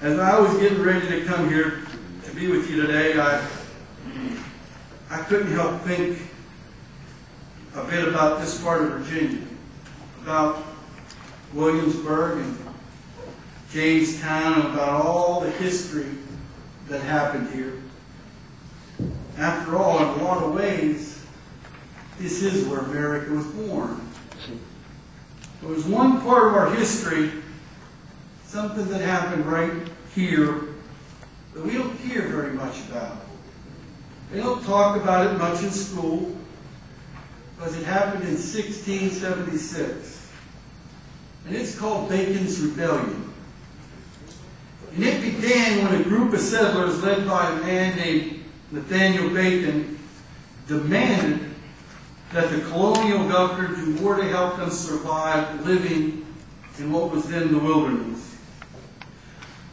As I was getting ready to come here to be with you today, I couldn't help think a bit about this part of Virginia, about Williamsburg and Jamestown, and about all the history that happened here. After all, in a lot of ways, this is where America was born. There was one part of our history, something that happened right here, that we don't hear very much about. They don't talk about it much in school, because it happened in 1676. And it's called Bacon's Rebellion. And it began when a group of settlers led by a man named Nathaniel Bacon demanded that the colonial governor do more to help them survive living in what was then the wilderness.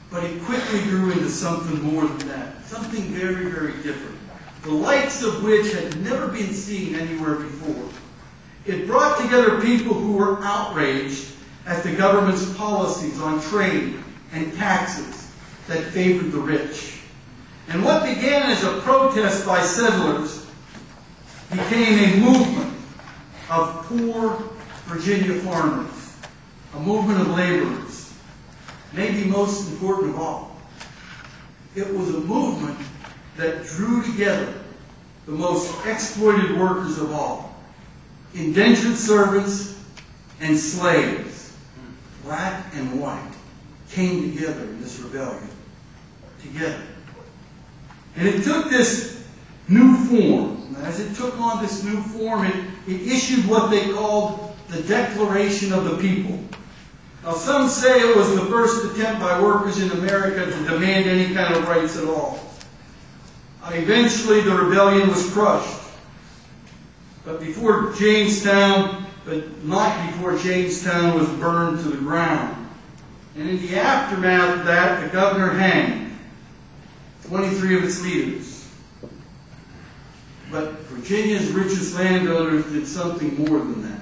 But it quickly grew into something more than that, something very, very different, the likes of which had never been seen anywhere before. It brought together people who were outraged at the government's policies on trade and taxes that favored the rich. And what began as a protest by settlers became a movement of poor Virginia farmers, a movement of laborers. Maybe most important of all, it was a movement that drew together the most exploited workers of all, indentured servants and slaves, black and white, came together in this rebellion, together. And it took this new form. And as it took on this new form, it issued what they called the Declaration of the People. Now, some say it was the first attempt by workers in America to demand any kind of rights at all. Eventually, the rebellion was crushed. But not before Jamestown was burned to the ground. And in the aftermath of that, the governor hanged 23 of its leaders. But Virginia's richest landowners did something more than that.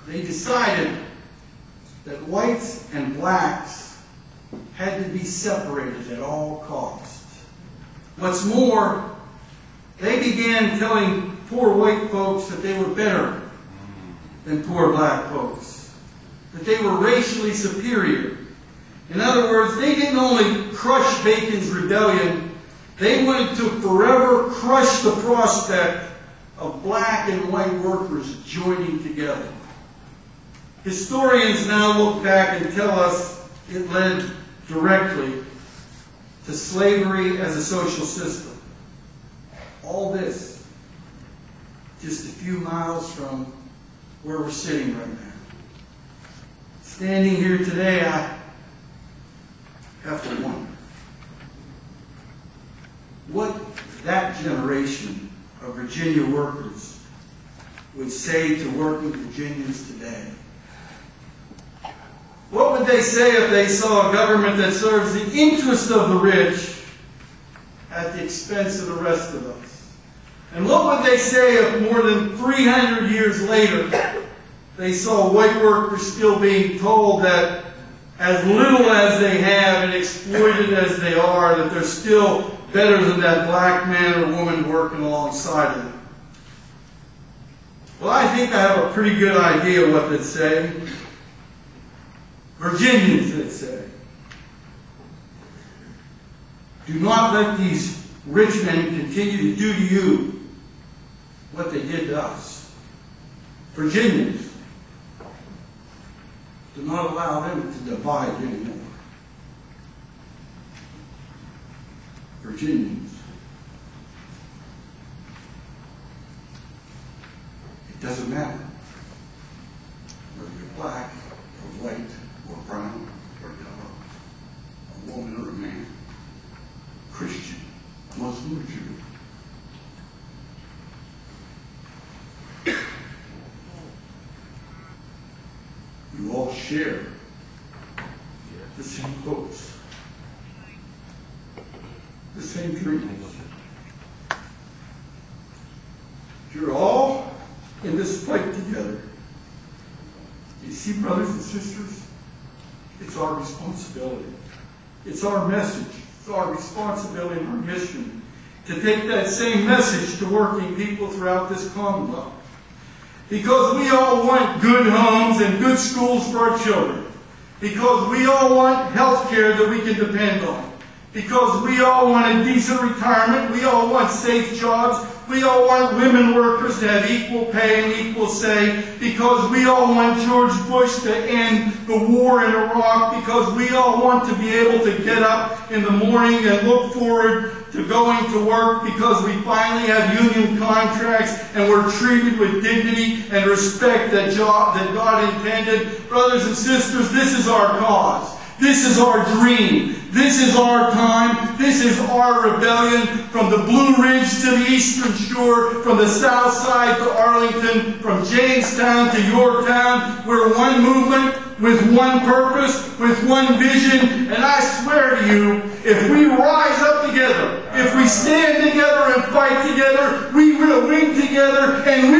They decided that whites and blacks had to be separated at all costs. What's more, they began telling poor white folks that they were better than poor black folks, that they were racially superior. In other words, they didn't only crush Bacon's rebellion, they wanted to forever crush the prospect of black and white workers joining together. Historians now look back and tell us it led directly to slavery as a social system. All this just a few miles from where we're sitting right now. Standing here today, I have to wonder what that generation of Virginia workers would say to working Virginians today. What would they say if they saw a government that serves the interest of the rich at the expense of the rest of us? And what would they say if more than 300 years later they saw white workers still being told that as little as they have and exploited as they are, that they're still better than that black man or woman working alongside of them? Well, I think I have a pretty good idea what they'd say. Virginians, they'd say, do not let these rich men continue to do to you what they did to us. Virginians, do not allow them to divide anymore. Virginians, it doesn't matter whether you're black or white or brown or yellow, a woman or a man, Christian, Muslim or Jew. You all share the same hopes, the same dreams. You're all in this fight together. You see, brothers and sisters, it's our responsibility It's our message, it's our responsibility and our mission to take that same message to working people throughout this Commonwealth. Because we all want good homes and good schools for our children. Because we all want health care that we can depend on. Because we all want a decent retirement. We all want safe jobs. We all want women workers to have equal pay and equal say. Because we all want George Bush to end the war in Iraq. Because we all want to be able to get up in the morning and look forward to going to work, because we finally have union contracts and we're treated with dignity and respect that God intended. Brothers and sisters, this is our cause. This is our dream. This is our time. This is our rebellion, from the Blue Ridge to the Eastern Shore, from the South Side to Arlington, from Jamestown to Yorktown. We're one movement with one purpose, with one vision, and I swear to you, if we rise up together, if we stand together and fight together, we will win together, and